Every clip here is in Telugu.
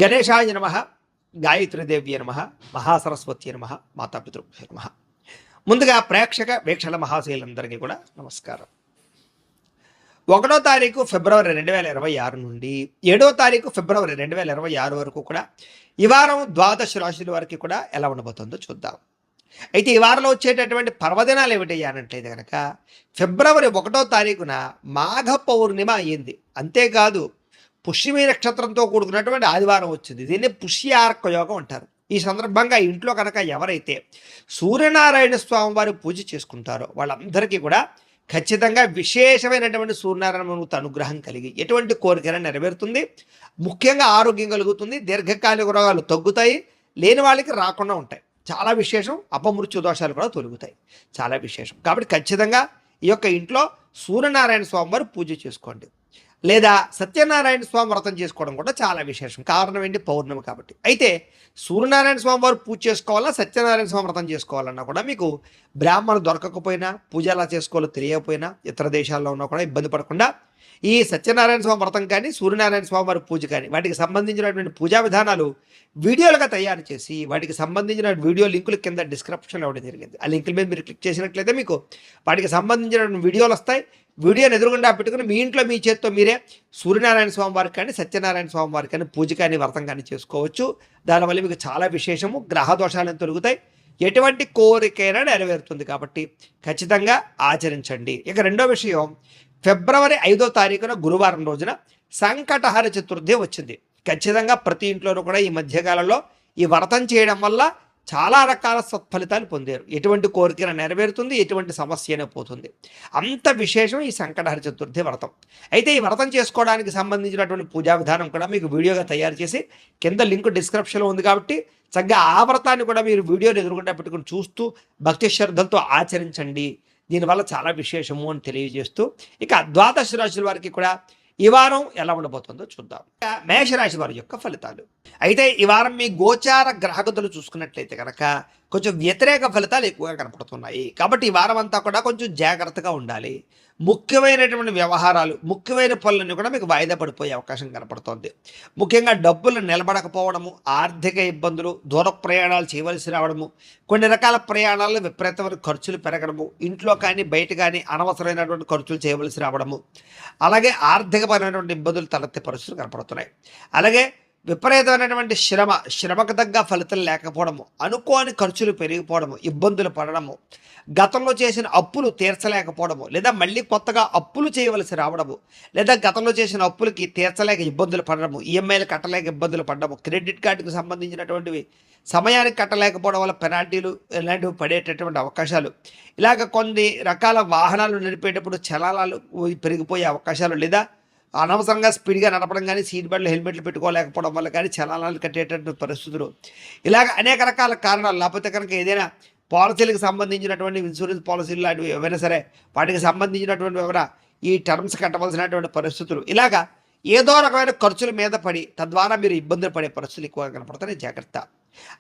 గణేశాయ నమ, గాయత్రీదేవ్య నమ, మహాసరస్వతి నమ, మాతాపితృభ్యో నమ. ముందుగా ప్రేక్షక వీక్షణ మహాశైలందరికీ కూడా నమస్కారం. 1వ తారీఖు ఫిబ్రవరి 2026 నుండి 7వ తారీఖు ఫిబ్రవరి 2026 వరకు కూడా ఈ వారం ద్వాదశ రాశుల వరకు కూడా ఎలా ఉండబోతుందో చూద్దాం. అయితే ఈ వారంలో వచ్చేటటువంటి పర్వదినాలు ఏమిటయ్యానంటే కనుక ఫిబ్రవరి 1వ తారీఖున మాఘ పౌర్ణిమ అయ్యింది. అంతేకాదు పుష్యమి నక్షత్రంతో కూడుకున్నటువంటి ఆదివారం వచ్చింది. దీన్ని పుష్యార్క యోగం అంటారు. ఈ సందర్భంగా ఇంట్లో కనుక ఎవరైతే సూర్యనారాయణ స్వామి వారి పూజ చేసుకుంటారో వాళ్ళందరికీ కూడా ఖచ్చితంగా విశేషమైనటువంటి సూర్యనారాయణమూర్తి అనుగ్రహం కలిగి ఎటువంటి కోరికైనా నెరవేరుతుంది. ముఖ్యంగా ఆరోగ్యం కలుగుతుంది. దీర్ఘకాలిక రోగాలు తగ్గుతాయి, లేని వాళ్ళకి రాకుండా ఉంటాయి. చాలా విశేషం. అపమృత్యు దోషాలు కూడా తొలగుతాయి. చాలా విశేషం. కాబట్టి ఖచ్చితంగా ఈ యొక్క ఇంట్లో సూర్యనారాయణ స్వామి వారు పూజ చేసుకోండి. లేదా సత్యనారాయణ స్వామి వ్రతం చేసుకోవడం కూడా చాలా విశేషం. కారణం ఏంటి? పౌర్ణమి కాబట్టి. అయితే సూర్యనారాయణ స్వామి వారు పూజ చేసుకోవాలా, సత్యనారాయణ స్వామి వ్రతం చేసుకోవాలన్నా కూడా మీకు బ్రాహ్మణులు దొరకకపోయినా, పూజ ఎలా చేసుకోవాలో తెలియకపోయినా, ఇతర దేశాల్లో ఉన్నా కూడా ఇబ్బంది పడకుండా ఈ సత్యనారాయణ స్వామి వ్రతం కానీ, సూర్యనారాయణ స్వామి వారి పూజ కానీ వాటికి సంబంధించినటువంటి పూజా విధానాలు వీడియోలుగా తయారు చేసి వాటికి సంబంధించిన వీడియో లింకులు కింద డిస్క్రిప్షన్లో ఇవ్వడం జరిగింది. ఆ లింకుల మీద మీరు క్లిక్ చేసినట్లయితే మీకు వాటికి సంబంధించిన వీడియోలు వస్తాయి. వీడియోని ఎదురుగుండా పెట్టుకుని మీ ఇంట్లో మీ చేత్తో మీరే సూర్యనారాయణ స్వామి వారికి కానీ, సత్యనారాయణ స్వామి వారికి కానీ పూజ కానీ వ్రతం కానీ చేసుకోవచ్చు. దానివల్ల మీకు చాలా విశేషము. గ్రహ దోషాలను తొలగుతాయి. ఎటువంటి కోరికైనా నెరవేరుతుంది. కాబట్టి ఖచ్చితంగా ఆచరించండి. ఇక రెండో విషయం, ఫిబ్రవరి 5వ తారీఖున గురువారం రోజున సంకటహర చతుర్థి వచ్చింది. ఖచ్చితంగా ప్రతి ఇంట్లోనూ కూడా ఈ మధ్యకాలంలో ఈ వ్రతం చేయడం వల్ల చాలా రకాల సత్ఫలితాలు పొందారు. ఎటువంటి కోరికైనా నెరవేరుతుంది, ఎటువంటి సమస్య అయినా పోతుంది. అంత విశేషం ఈ సంకటహర చతుర్థి వ్రతం. అయితే ఈ వ్రతం చేసుకోవడానికి సంబంధించినటువంటి పూజా విధానం కూడా మీకు వీడియోగా తయారు చేసి కింద లింక్ డిస్క్రిప్షన్లో ఉంది. కాబట్టి చక్కగా ఆ వ్రతాన్ని కూడా మీరు వీడియోని ఎదురుకుండా పెట్టుకుని చూస్తూ భక్తి శ్రద్ధలతో ఆచరించండి. దీనివల్ల చాలా విశేషము అని తెలియజేస్తూ ఇక ద్వాదశ రాశుల వారికి కూడా ఈ వారం ఎలా ఉండబోతుందో చూద్దాం. మేషరాశి వారి యొక్క ఫలితాలు. అయితే ఈ వారం మీ గోచార గ్రహగతులు చూసుకున్నట్లయితే కనుక కొంచెం వ్యతిరేక ఫలితాలు ఎక్కువగా కనపడుతున్నాయి. కాబట్టి ఈ వారం అంతా కూడా కొంచెం జాగ్రత్తగా ఉండాలి. ముఖ్యమైనటువంటి వ్యవహారాలు, ముఖ్యమైన పనులన్నీ కూడా మీకు వాయిదా పడిపోయే అవకాశం కనపడుతోంది. ముఖ్యంగా డబ్బులు నిలబడకపోవడము, ఆర్థిక ఇబ్బందులు, దూర ప్రయాణాలు చేయవలసి రావడము, కొన్ని రకాల ప్రయాణాల్లో విపరీతమైన ఖర్చులు పెరగడము, ఇంట్లో కానీ బయట కానీ అనవసరమైనటువంటి ఖర్చులు చేయవలసి రావడము, అలాగే ఆర్థికపరమైనటువంటి ఇబ్బందులు తలెత్తే పరిస్థితులు కనపడుతున్నాయి. అలాగే విపరీతమైనటువంటి శ్రమకు తగ్గ ఫలితం లేకపోవడము, అనుకోని ఖర్చులు పెరిగిపోవడము, ఇబ్బందులు పడడము, గతంలో చేసిన అప్పులు తీర్చలేకపోవడము, లేదా మళ్ళీ కొత్తగా అప్పులు చేయవలసి రావడము, లేదా గతంలో చేసిన అప్పులకి తీర్చలేక ఇబ్బందులు పడడము, ఈఎంఐలు కట్టలేక ఇబ్బందులు పడడము, క్రెడిట్ కార్డుకు సంబంధించినటువంటివి సమయానికి కట్టలేకపోవడం వల్ల పెనాల్టీలు ఇలాంటివి పడేటటువంటి అవకాశాలు, ఇలాగ కొన్ని రకాల వాహనాలు నడిపేటప్పుడు చలానాలు పెరిగిపోయే అవకాశాలు, లేదా అనవసరంగా స్పీడ్గా నడపడం కానీ, సీట్ బెల్ట్లు హెల్మెట్లు పెట్టుకోలేకపోవడం వల్ల కానీ చలానాలు కట్టేటటువంటి పరిస్థితులు, ఇలాగ అనేక రకాల కారణాలు. లేకపోతే కనుక ఏదైనా పాలసీలకు సంబంధించినటువంటి ఇన్సూరెన్స్ పాలసీలు లాంటివి ఏవైనా సరే వాటికి సంబంధించినటువంటి ఏమైనా ఈ టర్మ్స్ కట్టవలసినటువంటి పరిస్థితులు, ఇలాగా ఏదో రకమైన ఖర్చుల మీద పడి తద్వారా మీరు ఇబ్బందులు పడే పరిస్థితులు ఎక్కువగా కనపడతాయి. జాగ్రత్త.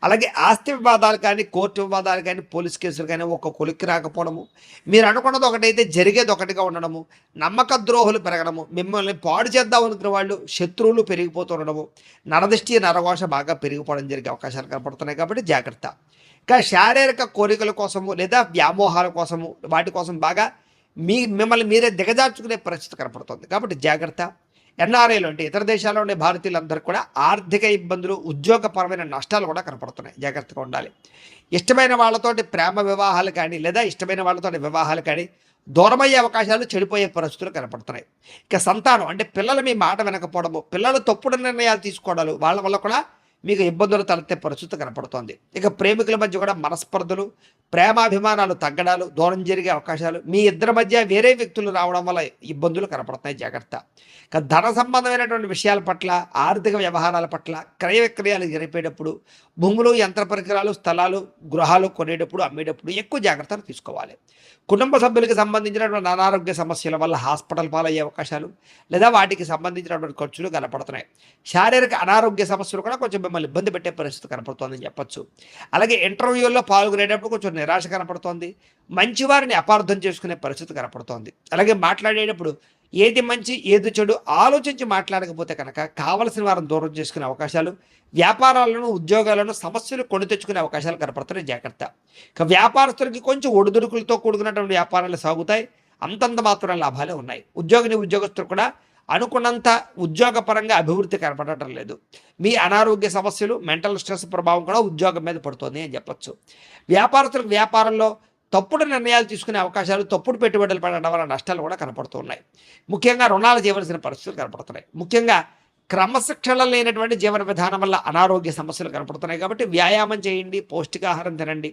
అలాగే ఆస్తి వివాదాలు కానీ, కోర్టు వివాదాలు కానీ, పోలీస్ కేసులు కానీ ఒక కొలిక్కి రాకపోవడము, మీరు అనుకున్నది ఒకటైతే జరిగేది ఒకటిగా ఉండడము, నమ్మక ద్రోహులు పెరగడము, మిమ్మల్ని పాడు చేద్దాం అనుకున్న వాళ్ళు శత్రువులు పెరిగిపోతుండడము, నరదృష్టి నరఘోష బాగా పెరిగిపోవడం జరిగే అవకాశాలు కనపడుతున్నాయి. కాబట్టి జాగ్రత్త. ఇంకా శారీరక కోరికల కోసము లేదా వ్యామోహాల కోసము వాటి కోసం బాగా మిమ్మల్ని మీరే దిగజార్చుకునే పరిస్థితి కనపడుతుంది. కాబట్టి జాగ్రత్త. ఎన్ఆర్ఐలు అంటే ఇతర దేశాల్లో ఉండే భారతీయులందరూ కూడా ఆర్థిక ఇబ్బందులు, ఉద్యోగపరమైన నష్టాలు కూడా కనపడుతున్నాయి. జాగ్రత్తగా ఉండాలి. ఇష్టమైన వాళ్ళతోటి ప్రేమ వివాహాలు కానీ, లేదా ఇష్టమైన వాళ్ళతోటి వివాహాలు కానీ దూరమయ్యే అవకాశాలు, చెడిపోయే పరిస్థితులు కనపడుతున్నాయి. ఇక సంతానం అంటే పిల్లలు మీ మాట వినకపోవడము, పిల్లలు తప్పుడు నిర్ణయాలు తీసుకోవడాలు, వాళ్ళ వల్ల కూడా మీకు ఇబ్బందులు తలెత్తే పరిస్థితి కనపడుతోంది. ఇక ప్రేమికుల మధ్య కూడా మనస్పర్ధలు, ప్రేమాభిమానాలు తగ్గడాలు, దూరం జరిగే అవకాశాలు, మీ ఇద్దరి మధ్య వేరే వ్యక్తులు రావడం వల్ల ఇబ్బందులు కనపడుతున్నాయి. జాగ్రత్త. ఇక ధన సంబంధమైనటువంటి విషయాల పట్ల, ఆర్థిక వ్యవహారాల పట్ల, క్రయ విక్రయాలు జరిపేటప్పుడు, భూములు, యంత్ర పరికరాలు, స్థలాలు, గృహాలు కొనేటప్పుడు, అమ్మేటప్పుడు ఎక్కువ జాగ్రత్తలు తీసుకోవాలి. కుటుంబ సభ్యులకు సంబంధించినటువంటి అనారోగ్య సమస్యల వల్ల హాస్పిటల్ పాలయ్యే అవకాశాలు, లేదా వాటికి సంబంధించినటువంటి ఖర్చులు కనపడుతున్నాయి. శారీరక అనారోగ్య సమస్యలు కూడా కొంచెం మిమ్మల్ని ఇబ్బంది పెట్టే పరిస్థితి కనపడుతోందని చెప్పచ్చు. అలాగే ఇంటర్వ్యూల్లో పాల్గొనేటప్పుడు కొంచెం నిరాశ కనపడుతోంది. మంచివారిని అపార్థం చేసుకునే పరిస్థితి కనపడుతోంది. అలాగే మాట్లాడేటప్పుడు ఏది మంచి ఏది చెడు ఆలోచించి మాట్లాడకపోతే కనుక కావలసిన వారిని దూరం చేసుకునే అవకాశాలు, వ్యాపారాలను ఉద్యోగాలను సమస్యలు కొని తెచ్చుకునే అవకాశాలు కనపడుతున్నాయి. జాగ్రత్త. ఇక వ్యాపారస్తులకి కొంచెం ఒడిదుడుకులతో కూడుకున్నటువంటి వ్యాపారాలు సాగుతాయి. అంతంత మాత్రం లాభాలే ఉన్నాయి. ఉద్యోగస్తులు కూడా అనుకున్నంత ఉద్యోగపరంగా అభివృద్ధి కనపడటం లేదు. మీ అనారోగ్య సమస్యలు, మెంటల్ స్ట్రెస్ ప్రభావం కూడా ఉద్యోగం మీద పడుతుంది అని చెప్పొచ్చు. వ్యాపారస్తులకు వ్యాపారంలో తప్పుడు నిర్ణయాలు తీసుకునే అవకాశాలు, తప్పుడు పెట్టుబడులు పడడం వల్ల నష్టాలు కూడా కనపడుతున్నాయి. ముఖ్యంగా రుణాలు చేయవలసిన పరిస్థితులు కనపడుతున్నాయి. ముఖ్యంగా క్రమశిక్షణ లేనటువంటి జీవన విధానం వల్ల అనారోగ్య సమస్యలు కనపడుతున్నాయి. కాబట్టి వ్యాయామం చేయండి, పౌష్టికాహారం తినండి,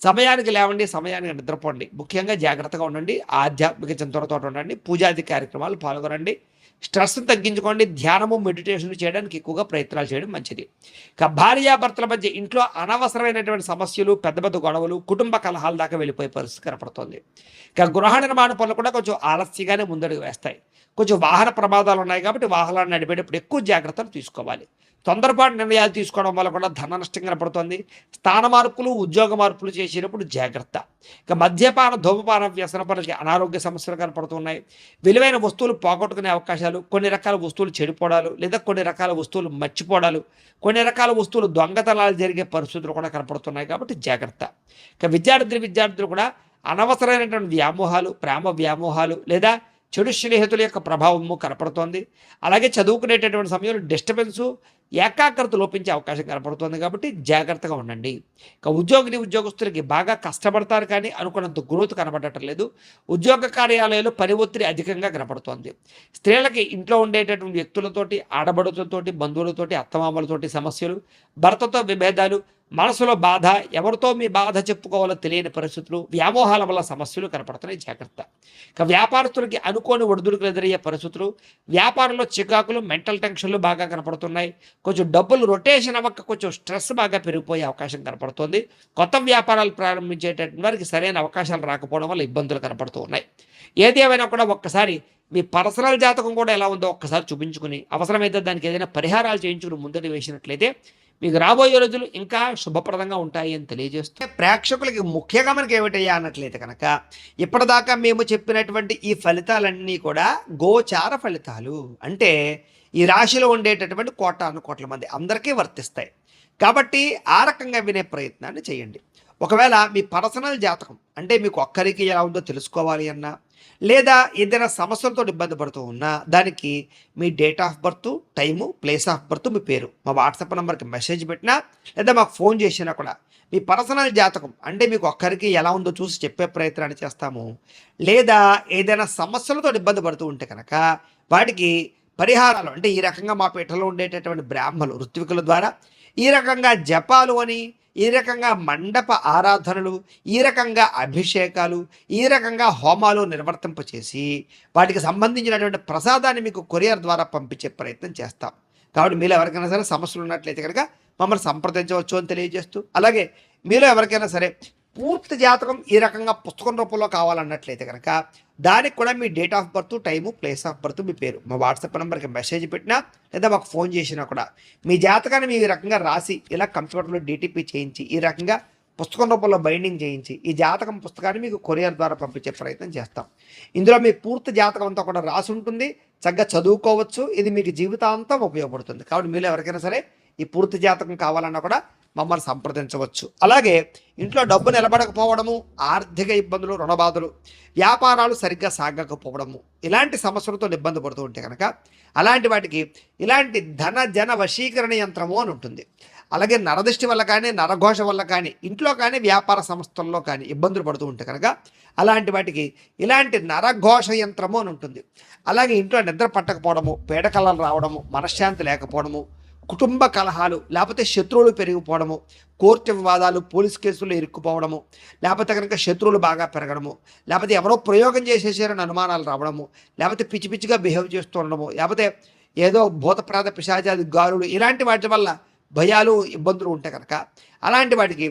సమయానికి లేవండి, సమయానికి నిద్రపోండి. ముఖ్యంగా జాగ్రత్తగా ఉండండి, ఆధ్యాత్మిక చింతనతో ఉండండి, పూజాది కార్యక్రమాలు పాల్గొనండి, స్ట్రెస్ని తగ్గించుకోండి, ధ్యానము మెడిటేషన్ చేయడానికి ఎక్కువగా ప్రయత్నాలు చేయడం మంచిది. ఇక భార్యాభర్తల మధ్య ఇంట్లో అనవసరమైనటువంటి సమస్యలు, పెద్ద పెద్ద గొడవలు, కుటుంబ కలహాల దాకా వెళ్ళిపోయే పరిస్థితి కనపడుతుంది. ఇక గృహ నిర్మాణ పనులు కూడా కొంచెం ఆలస్యంగానే ముందడుగు వేస్తాయి. కొంచెం వాహన ప్రమాదాలు ఉన్నాయి కాబట్టి వాహనాలు నడిపేటప్పుడు ఎక్కువ జాగ్రత్తలు తీసుకోవాలి. తొందరపాటు నిర్ణయాలు తీసుకోవడం వల్ల కూడా ధన నష్టం కనపడుతుంది. స్థాన మార్పులు, ఉద్యోగ మార్పులు చేసేటప్పుడు జాగ్రత్త. ఇక మద్యపాన, ధూమపాన వ్యసన పనులకి అనారోగ్య సమస్యలు కనపడుతున్నాయి. విలువైన వస్తువులు పోగొట్టుకునే అవకాశాలు, కొన్ని రకాల వస్తువులు చెడిపోవడాలు, లేదా కొన్ని రకాల వస్తువులు మర్చిపోవడాలు, కొన్ని రకాల వస్తువులు దొంగతనాలు జరిగే పరిస్థితులు కూడా కనపడుతున్నాయి. కాబట్టి జాగ్రత్త. ఇక విద్యార్థులు కూడా అనవసరమైనటువంటి వ్యామోహాలు, ప్రేమ వ్యామోహాలు లేదా చెడు స్నేహితుల యొక్క ప్రభావము కనపడుతోంది. అలాగే చదువుకునేటటువంటి సమయంలో డిస్టర్బెన్సు, ఏకాగ్రత లోపించే అవకాశం కనపడుతుంది. కాబట్టి జాగ్రత్తగా ఉండండి. ఇక ఉద్యోగస్తులకి బాగా కష్టపడతారు కానీ అనుకున్నంత గ్రోత్ కనపడటం లేదు. ఉద్యోగ కార్యాలయాల్లో పని ఒత్తిడి అధికంగా కనపడుతోంది. స్త్రీలకి ఇంట్లో ఉండేటటువంటి వ్యక్తులతోటి, ఆడబడులతోటి, బంధువులతోటి, అత్తమామలతోటి సమస్యలు, భర్తతో విభేదాలు, మనసులో బాధ, ఎవరితో మీ బాధ చెప్పుకోవాలో తెలియని పరిస్థితులు, వ్యామోహాల వల్ల సమస్యలు కనపడుతున్నాయి. జాగ్రత్త. ఇక వ్యాపారస్తులకి అనుకోని ఒడిదుడుకులు ఎదురయ్యే పరిస్థితులు, వ్యాపారంలో చికాకులు, మెంటల్ టెన్షన్లు బాగా కనపడుతున్నాయి. కొంచెం డబ్బులు రొటేషన్ అవ్వక కొంచెం స్ట్రెస్ బాగా పెరిగిపోయే అవకాశం కనపడుతుంది. కొత్త వ్యాపారాలు ప్రారంభించేటటువంటి వారికి సరైన అవకాశాలు రాకపోవడం వల్ల ఇబ్బందులు కనపడుతూ ఉన్నాయి. ఏది ఏమైనా కూడా ఒక్కసారి మీ పర్సనల్ జాతకం కూడా ఎలా ఉందో ఒక్కసారి చూపించుకుని, అవసరమైతే దానికి ఏదైనా పరిహారాలు చేయించుకుని ముందడి వేసినట్లయితే మీకు రాబోయే రోజులు ఇంకా శుభప్రదంగా ఉంటాయి అని తెలియజేస్తూ, ప్రేక్షకులకి ముఖ్యంగా మనకి ఏమిటయ్యా అన్నట్లయితే కనుక ఇప్పటిదాకా మేము చెప్పినటువంటి ఈ ఫలితాలన్నీ కూడా గోచార ఫలితాలు. అంటే ఈ రాశిలో ఉండేటటువంటి కోట్ల మంది అందరికీ వర్తిస్తాయి. కాబట్టి ఆ రకంగా వినే ప్రయత్నాన్ని చేయండి. ఒకవేళ మీ పర్సనల్ జాతకం అంటే మీకు ఒక్కరికి ఎలా ఉందో తెలుసుకోవాలి అన్నా, లేదా ఏదైనా సమస్యలతో ఇబ్బంది పడుతూ ఉన్నా, దానికి మీ date of birth, time, place of birth, మీ పేరు మా వాట్సాప్ నెంబర్కి మెసేజ్ పెట్టినా, లేదా మాకు ఫోన్ చేసినా కూడా మీ పర్సనల్ జాతకం అంటే మీకు ఒక్కరికి ఎలా ఉందో చూసి చెప్పే ప్రయత్నాన్ని చేస్తాము. లేదా ఏదైనా సమస్యలతో ఇబ్బంది పడుతూ ఉంటే కనుక వాటికి పరిహారాలు అంటే ఈ రకంగా మా పీఠలో ఉండేటటువంటి బ్రాహ్మలు, ఋత్వికుల ద్వారా ఈ రకంగా జపాలు అని, ఈ రకంగా మండప ఆరాధనలు, ఈ రకంగా అభిషేకాలు, ఈ రకంగా హోమాలు నిర్వర్తింపచేసి వాటికి సంబంధించినటువంటి ప్రసాదాన్ని మీకు కొరియర్ ద్వారా పంపించే ప్రయత్నం చేస్తాం. కాబట్టి మీలో ఎవరికైనా సరే సమస్యలు ఉన్నట్లయితే కనుక మమ్మల్ని సంప్రదించవచ్చు అని తెలియజేస్తూ, అలాగే మీలో ఎవరికైనా సరే పూర్తి జాతకం ఈ రకంగా పుస్తకం రూపంలో కావాలన్నట్లయితే కనుక దానికి కూడా మీ date of birth, time, place of birth, మీ పేరు మా వాట్సాప్ నెంబర్కి మెసేజ్ పెట్టినా, లేదా మాకు ఫోన్ చేసినా కూడా మీ జాతకాన్ని మీ రకంగా రాసి ఇలా కంప్యూటర్లో డీటీపీ చేయించి ఈ రకంగా పుస్తకం రూపంలో బైండింగ్ చేయించి ఈ జాతకం పుస్తకాన్ని మీకు కొరియర్ ద్వారా పంపించే ప్రయత్నం చేస్తాం. ఇందులో మీ పూర్తి జాతకం అంతా కూడా రాసి ఉంటుంది. చక్కగా చదువుకోవచ్చు. ఇది మీకు జీవితాంతం ఉపయోగపడుతుంది. కాబట్టి మీరు ఎవరికైనా సరే ఈ పూర్తి జాతకం కావాలన్నా కూడా మమ్మల్ని సంప్రదించవచ్చు. అలాగే ఇంట్లో డబ్బు నిలబడకపోవడము, ఆర్థిక ఇబ్బందులు, రుణబాధలు, వ్యాపారాలు సరిగ్గా సాగకపోవడము, ఇలాంటి సమస్యలతో ఇబ్బంది పడుతూ ఉంటే కనుక అలాంటి వాటికి ఇలాంటి ధన జన వశీకరణ యంత్రము అని ఉంటుంది. అలాగే నరదృష్టి వల్ల కానీ, నరఘోష వల్ల కానీ, ఇంట్లో కానీ, వ్యాపార సంస్థల్లో కానీ ఇబ్బందులు పడుతూ ఉంటే కనుక అలాంటి వాటికి ఇలాంటి నరఘోష యంత్రము అని ఉంటుంది. అలాగే ఇంట్లో నిద్ర పట్టకపోవడము, పీడకలలు రావడము, మనశ్శాంతి లేకపోవడము, కుటుంబ కలహాలు, లేకపోతే శత్రువులు పెరిగిపోవడము, కోర్టు వివాదాలు, పోలీస్ కేసుల్లో ఇరుక్కుపోవడము, లేకపోతే కనుక శత్రువులు బాగా పెరగడము, లేకపోతే ఎవరో ప్రయోగం చేసేసారని అనుమానాలు రావడము, లేకపోతే పిచ్చి పిచ్చిగా బిహేవ్ చేస్తూ ఉండడము, లేకపోతే ఏదో భూతప్రాత పిశాచాది గాలులు, ఇలాంటి వాటి వల్ల భయాలు, ఇబ్బందులు ఉంటాయి కనుక అలాంటి వాటికి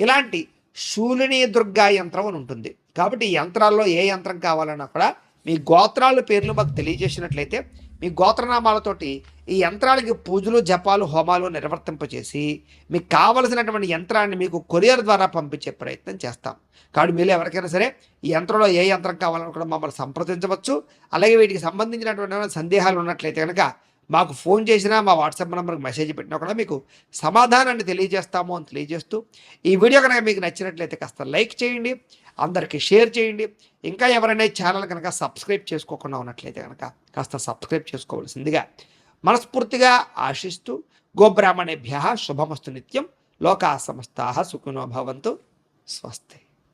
ఇలాంటి శూలిని దుర్గా యంత్రం అని ఉంటుంది. కాబట్టి ఈ యంత్రాల్లో ఏ యంత్రం కావాలన్నా కూడా మీ గోత్రాల పేర్లు మాకు తెలియజేసినట్లయితే మీ గోత్రనామాలతోటి ఈ యంత్రాలకి పూజలు జపాలు హోమాలు నిర్వర్తింపచేసి మీకు కావలసినటువంటి యంత్రాన్ని మీకు కొరియర్ ద్వారా పంపించే ప్రయత్నం చేస్తాం. కాబట్టి మీరు ఎవరికైనా సరే ఈ యంత్రంలో ఏ యంత్రం కావాలని కూడా మమ్మల్ని సంప్రదించవచ్చు. అలాగే వీటికి సంబంధించినటువంటి సందేహాలు ఉన్నట్లయితే కనుక మాకు ఫోన్ చేసినా మా వాట్సాప్ నెంబర్కి మెసేజ్ పెట్టినా కూడా మీకు సమాధానాన్ని తెలియజేస్తాము అని తెలియజేస్తూ, ఈ వీడియో కనుక మీకు నచ్చినట్లయితే కాస్త లైక్ చేయండి, అందరికీ షేర్ చేయండి. ఇంకా ఎవరైనా ఛానల్ కనుక సబ్స్క్రైబ్ చేసుకోకుండా ఉన్నట్లయితే కనుక కాస్త సబ్స్క్రైబ్ చేసుకోవాల్సిందిగా మనస్ఫూర్తిగా ఆశిస్తూ, గోబ్రాహ్మణేభ్యः శుభమస్తు నిత్యం. లోకా సమస్తాః సుఖినో భవంతు. స్వస్తి.